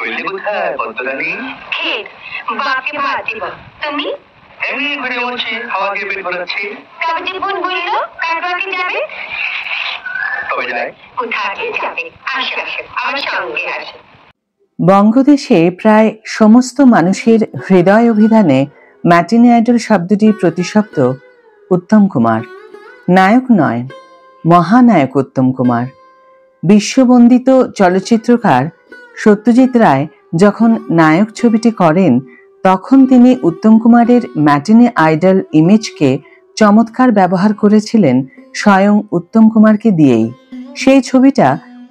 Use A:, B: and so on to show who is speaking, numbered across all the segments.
A: ফিরলে কোথায় পদ্মরানী?
B: ক্ষীর, বাপকে ভাত দিব। তুমি?
A: এমনি ঘুরে বলছি, হাওয়াকে পেট ভরাচ্ছি।
B: তবে যে বোন বললো কাটবাকে যাবে?
A: তবে যায়
B: কোথাকে যাবে? আসো আসো, আমার সঙ্গে আসো।
C: বঙ্গদেশে প্রায় সমস্ত মানুষের হৃদয় অভিধানে ম্যাটিনি আইডল শব্দটির প্রতিশব্দ উত্তম কুমার। নায়ক নয়, মহানায়ক উত্তম কুমার। বিশ্ববন্দিত চলচ্চিত্রকার সত্যজিৎ রায় যখন নায়ক ছবিটি করেন, তখন তিনি উত্তম কুমারের ম্যাটিনি আইডল ইমেজকে চমৎকার ব্যবহার করেছিলেন স্বয়ং উত্তম কুমারকে দিয়েই। সেই ছবিটা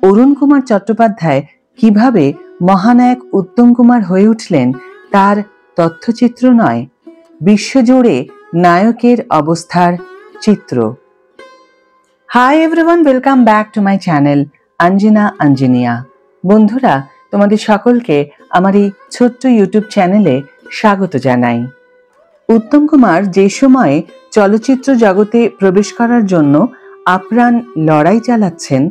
C: অরুণ কুমার চট্টোপাধ্যায় কিভাবে মহানায়ক উত্তম কুমার হয়ে উঠলেন তার তথ্যচিত্র নয়, বিশ্বজুড়ে নায়কের অবস্থার চিত্র। Hi everyone, welcome back to my channel আঞ্জিনা আঞ্জিনিয়া। বন্ধুরা, তোমাদের সকলকে আমার এই ছোট্ট ইউটিউব চ্যানেলে স্বাগত জানাই। উত্তম কুমার যে সময়ে চলচ্চিত্র জগতে প্রবেশ করার জন্য আপ্রাণ লড়াই চালাচ্ছেন,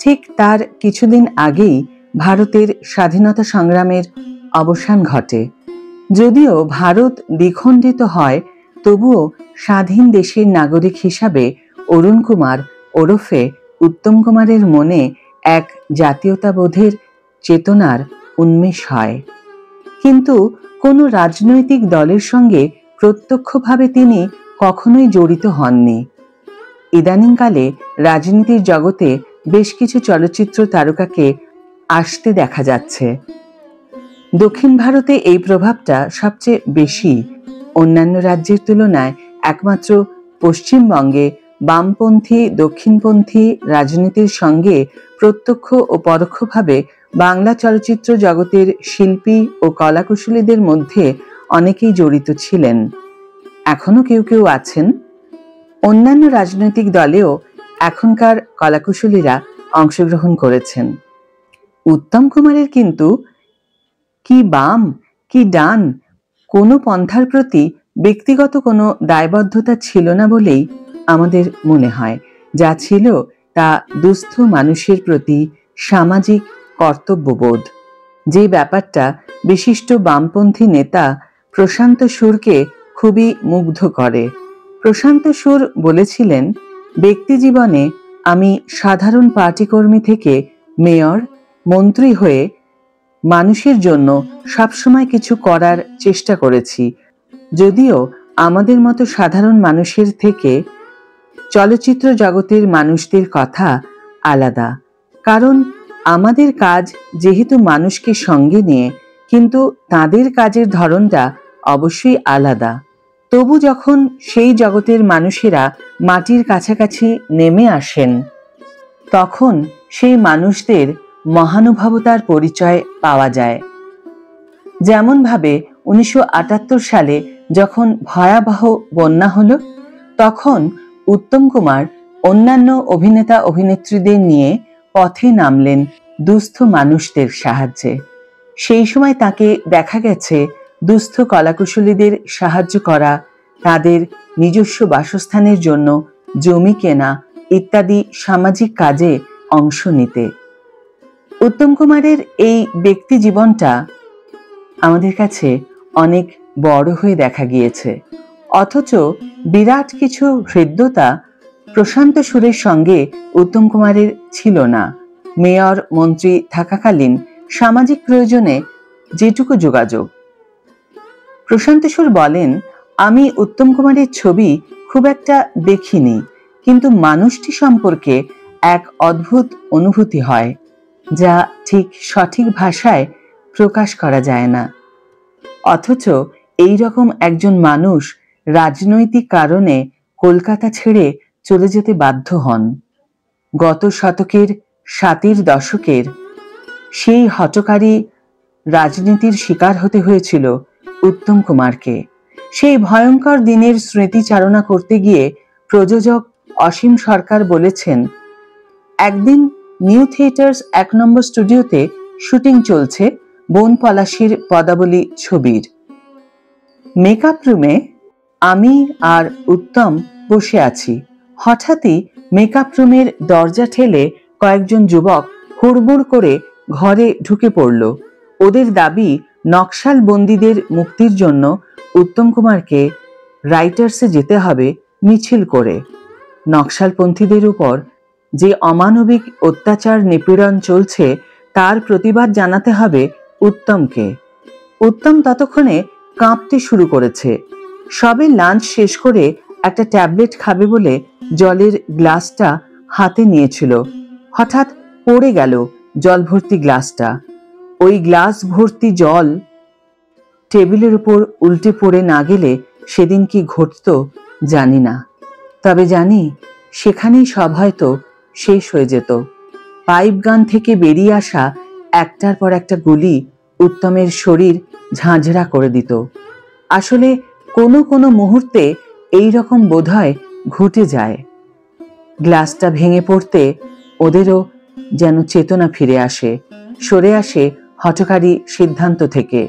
C: ঠিক তার কিছুদিন আগেই ভারতের স্বাধীনতা সংগ্রামের অবসান ঘটে। যদিও ভারত দ্বিখণ্ডিত হয়, তবুও স্বাধীন দেশের নাগরিক হিসাবে অরুণ কুমার ওরফে উত্তম কুমারের মনে এক জাতীয়তাবোধের চেতনার উন্মেষ হয়। কিন্তু কোনো রাজনৈতিক দলের সঙ্গে প্রত্যক্ষভাবে তিনি কখনোই জড়িত হননি। ইদানিংকালে রাজনীতির জগতে বেশ কিছু চলচ্চিত্র তারকাকে আসতে দেখা যাচ্ছে। দক্ষিণ ভারতে এই প্রভাবটা সবচেয়ে বেশি। অন্যান্য রাজ্যের তুলনায় একমাত্র পশ্চিমবঙ্গে বামপন্থী দক্ষিণপন্থী রাজনীতির সঙ্গে প্রত্যক্ষ ও পরোক্ষভাবে বাংলা চলচ্চিত্র জগতের শিল্পী ও কলাকুশলীদের মধ্যে অনেকেই জড়িত ছিলেন, এখনো কেউ কেউ আছেন। অন্যান্য রাজনৈতিক দলেও এখনকার কলাকুশলীরা অংশগ্রহণ করেছেন। উত্তম কুমারের কিন্তু কি বাম কি ডান কোনো পন্থার প্রতি ব্যক্তিগত কোনো দায়বদ্ধতা ছিল না বলেই আমাদের মনে হয়। যা ছিল তা দুস্থ মানুষের প্রতি সামাজিক কর্তব্যবোধ, যে ব্যাপারটা বিশিষ্ট বামপন্থী নেতা প্রশান্ত সুরকে খুবই মুগ্ধ করে। প্রশান্ত সুর বলেছিলেন, ব্যক্তি জীবনে আমি সাধারণ পার্টিকর্মী থেকে মেয়র মন্ত্রী হয়ে মানুষের জন্য সবসময় কিছু করার চেষ্টা করেছি। যদিও আমাদের মতো সাধারণ মানুষের থেকে চলচ্চিত্র জগতের মানুষদের কথা আলাদা, কারণ আমাদের কাজ যেহেতু মানুষকে সঙ্গে নিয়ে, কিন্তু তাদের কাজের ধরনটা অবশ্যই আলাদা। তবু যখন সেই জগতের মানুষেরা মাটির কাছাকাছি নেমে আসেন, তখন সেই মানুষদের মহানুভবতার পরিচয় পাওয়া যায়। যেমনভাবে 1978 সালে যখন ভয়াবহ বন্যা হলো, তখন উত্তম কুমার অন্যান্য অভিনেতা অভিনেত্রীদের নিয়ে পথে নামলেন দুস্থ মানুষদের সাহায্যে। সেই সময় তাকে দেখা গেছে দুস্থ কলাকুশলীদের সাহায্য করা, তাদের নিজস্ব বাসস্থানের জন্য জমি কেনা ইত্যাদি সামাজিক কাজে অংশ নিতে। উত্তম কুমারের এই ব্যক্তি জীবনটা আমাদের কাছে অনেক বড় হয়ে দেখা গিয়েছে, অথচ বিরাট কিছু হৃদ্যতা প্রশান্ত সুরের সঙ্গে উত্তম কুমারের ছিল না। মেয়র মন্ত্রী থাকাকালীন সামাজিক প্রয়োজনে যেটুকু যোগাযোগ। প্রশান্ত সুর বলেন, আমি উত্তম কুমারের ছবি খুব একটা দেখিনি, কিন্তু মানুষটি সম্পর্কে এক অদ্ভুত অনুভূতি হয়, যা ঠিক সঠিক ভাষায় প্রকাশ করা যায় না। অথচ এই রকম একজন মানুষ রাজনৈতিক কারণে কলকাতা ছেড়ে চলে যেতে বাধ্য হন। গত শতকের 60-এর দশকের সেই হঠকারী রাজনীতির শিকার হতে হয়েছিল উত্তম কুমারকে। সেই ভয়ঙ্কর দিনের স্মৃতিচারণা করতে গিয়ে প্রযোজক অসীম সরকার বলেছেন, একদিন নিউ থিয়েটার্স 1 নম্বর স্টুডিওতে শুটিং চলছে বন পলাশির পদাবলী ছবির। মেকআপ রুমে আমি আর উত্তম বসে আছি। হঠাৎই মেকআপ রুমের দরজা ঠেলে কয়েকজন যুবক হুড়মুড় করে ঘরে ঢুকে পড়ল। ওদের দাবি নকশাল বন্দীদের মুক্তির জন্য উত্তম কুমারকে রাইটার্সে যেতে হবে মিছিল করে। নকশালপন্থীদের উপর যে অমানবিক অত্যাচার নিপীড়ন চলছে তার প্রতিবাদ জানাতে হবে উত্তমকে। উত্তম ততক্ষণে কাঁপতে শুরু করেছে। সবে লাঞ্চ শেষ করে একটা ট্যাবলেট খাবে বলে জলের গ্লাসটা হাতে নিয়েছিল, হঠাৎ পড়ে গেল জল ভর্তি গ্লাসটা। ওই গ্লাস ভর্তি জল টেবিলের উপর উল্টে পড়ে না গেলে সেদিন কি ঘটতো জানি না, তবে জানি সেখানেই সব হয়তো শেষ হয়ে যেত। পাইপ গান থেকে বেরিয়ে আসা একটার পর একটা গুলি উত্তমের শরীর ঝাঁঝরা করে দিত। আসলে কোনো কোনো মুহূর্তে এই রকম বোধহয় ঘটে যায়। গ্লাসটা ভেঙে পড়তে ওদেরও যেন চেতনা ফিরে আসে, সরে আসে হঠকারী সিদ্ধান্ত থেকে।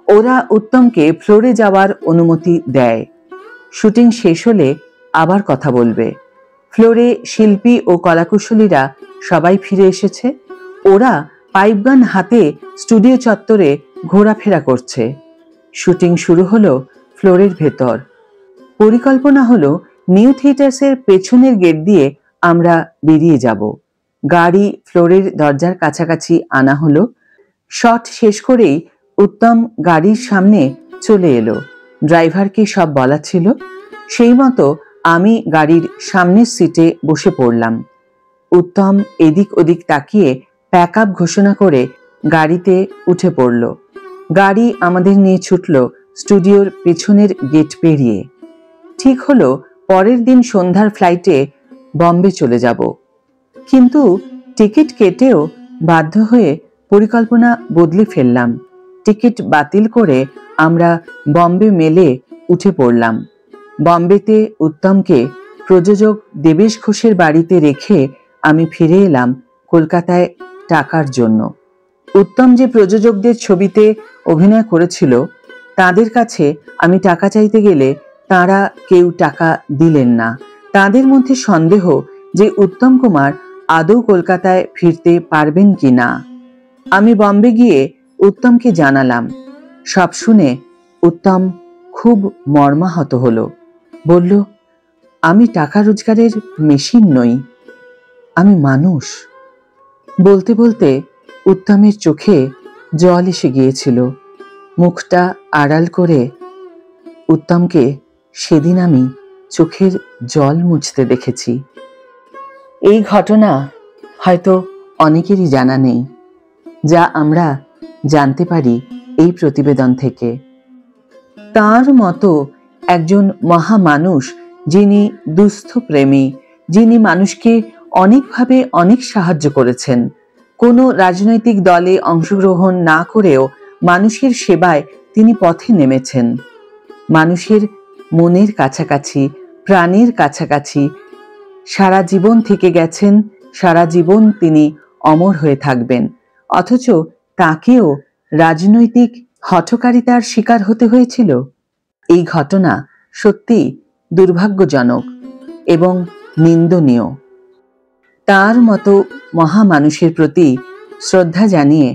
C: ওরা উত্তমকে ফ্লোরে যাওয়ার অনুমতি দেয়। শুটিং শেষ হলে আবার কথা বলবে। ফ্লোরে শিল্পী ও কলাকুশলীরা সবাই ফিরে এসেছে। ওরা পাইপগান হাতে স্টুডিও চত্বরে ঘোরাফেরা করছে। শুটিং শুরু হলো ফ্লোরের ভেতর। পরিকল্পনা হলো নিউ থিয়েটার্সের পেছনের গেট দিয়ে আমরা বেরিয়ে যাব। গাড়ি ফ্লোরের দরজার কাছাকাছি আনা হলো। শট শেষ করেই উত্তম গাড়ির সামনে চলে এলো। ড্রাইভারকে সব বলা ছিল। সেই মতো আমি গাড়ির সামনের সিটে বসে পড়লাম। উত্তম এদিক ওদিক তাকিয়ে প্যাক আপ ঘোষণা করে গাড়িতে উঠে পড়ল। গাড়ি আমাদের নিয়ে ছুটল স্টুডিওর পেছনের গেট পেরিয়ে। ঠিক হলো পরের দিন সন্ধ্যার ফ্লাইটে বম্বে চলে যাব। কিন্তু টিকিট কেটেও বাধ্য হয়ে পরিকল্পনা বদলে ফেললাম। টিকিট বাতিল করে আমরা বম্বে মেলে উঠে পড়লাম। বম্বেতে উত্তমকে প্রযোজক দেবেশ ঘোষের বাড়িতে রেখে আমি ফিরে এলাম কলকাতায় টাকার জন্য। উত্তম যে প্রযোজকদের ছবিতে অভিনয় করেছিল তাদের কাছে আমি টাকা চাইতে গেলে তারা কেউ টাকা দিলেন না। তাদের মধ্যে সন্দেহ যে উত্তম কুমার আদৌ কলকাতায় ফিরতে পারবেন কি না। আমি বম্বে গিয়ে উত্তমকে জানালাম। সব শুনে উত্তম খুব মর্মাহত হলো। বলল, আমি টাকা রোজগারের মেশিন নই, আমি মানুষ। বলতে বলতে উত্তমের চোখে জল এসে গিয়েছিল। মুখটা আড়াল করে উত্তমকে সেদিন আমি চোখের জল মুছতে দেখেছি। এই ঘটনা হয়তো অনেকেরই জানা নেই, যা আমরা জানতে পারি এই প্রতিবেদন থেকে। তার মতো একজন মহামানুষ, যিনি দুস্থ প্রেমী, যিনি মানুষকে অনেকভাবে অনেক সাহায্য করেছেন, কোনো রাজনৈতিক দলে অংশগ্রহণ না করেও মানুষের সেবায় তিনি পথে নেমেছেন। মানুষের মনের কাছাকাছি, প্রাণের কাছাকাছি সারা জীবন থেকে গেছেন। সারা জীবন তিনি অমর হয়ে থাকবেন। অথচ তাকেও রাজনৈতিক হঠকারিতার শিকার হতে হয়েছিল। এই ঘটনা সত্যি দুর্ভাগ্যজনক এবং নিন্দনীয়। তার মতো মহামানুষের প্রতি শ্রদ্ধা জানিয়ে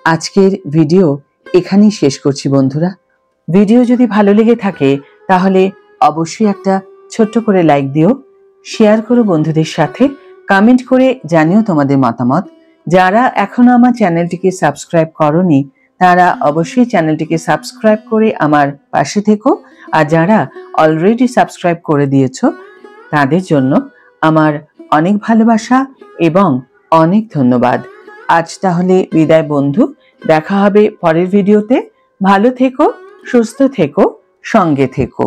C: আজকের ভিডিও এখানেই শেষ করছি বন্ধুরা। ভিডিও যদি ভালো লেগে থাকে তাহলে অবশ্যই একটা ছোট্ট করে লাইক দিও, শেয়ার করো বন্ধুদের সাথে, কমেন্ট করে জানিও তোমাদের মতামত। যারা এখনো আমার চ্যানেলটিকে সাবস্ক্রাইব করোনি তারা অবশ্যই চ্যানেলটিকে সাবস্ক্রাইব করে আমার পাশে থেকো। আর যারা অলরেডি সাবস্ক্রাইব করে দিয়েছো তাদের জন্য আমার অনেক ভালোবাসা এবং অনেক ধন্যবাদ। আজ তাহলে বিদায় বন্ধু, দেখা হবে পরের ভিডিওতে। ভালো থেকো, সুস্থ থেকো, সঙ্গে থেকো।